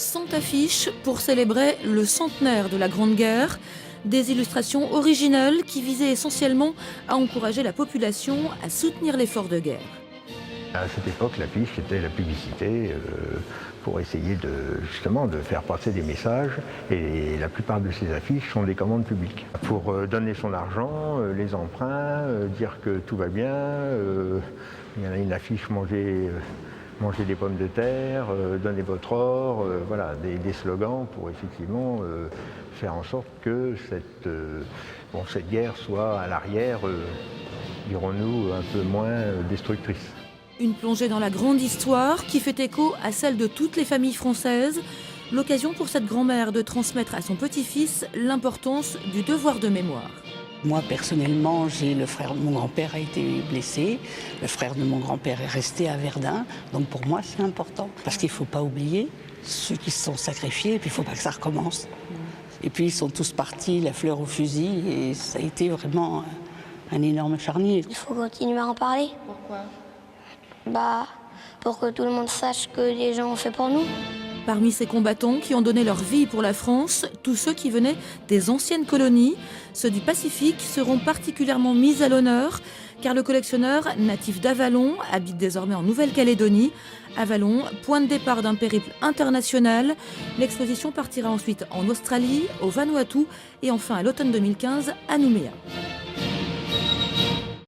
100 affiches pour célébrer le centenaire de la Grande Guerre. Des illustrations originales qui visaient essentiellement à encourager la population à soutenir l'effort de guerre. À cette époque, l'affiche était la publicité pour essayer justement de faire passer des messages, et la plupart de ces affiches sont des commandes publiques. Pour donner son argent, les emprunts, dire que tout va bien, il y en a une affiche manger des pommes de terre, donnez votre or, voilà, des slogans pour effectivement faire en sorte que cette guerre soit à l'arrière, dirons-nous, un peu moins destructrice. Une plongée dans la grande histoire qui fait écho à celle de toutes les familles françaises. L'occasion pour cette grand-mère de transmettre à son petit-fils l'importance du devoir de mémoire. Moi, personnellement, le frère de mon grand-père a été blessé. Le frère de mon grand-père est resté à Verdun. Donc pour moi, c'est important. Parce qu'il ne faut pas oublier ceux qui se sont sacrifiés. Et puis il ne faut pas que ça recommence. Et puis ils sont tous partis, la fleur au fusil. Et ça a été vraiment un énorme charnier. Il faut continuer à en parler. Pourquoi ? Pour que tout le monde sache que les gens ont fait pour nous. Parmi ces combattants qui ont donné leur vie pour la France, tous ceux qui venaient des anciennes colonies, ceux du Pacifique seront particulièrement mis à l'honneur, car le collectionneur, natif d'Avallon, habite désormais en Nouvelle-Calédonie. Avallon, point de départ d'un périple international. L'exposition partira ensuite en Australie, au Vanuatu et enfin à l'automne 2015 à Nouméa.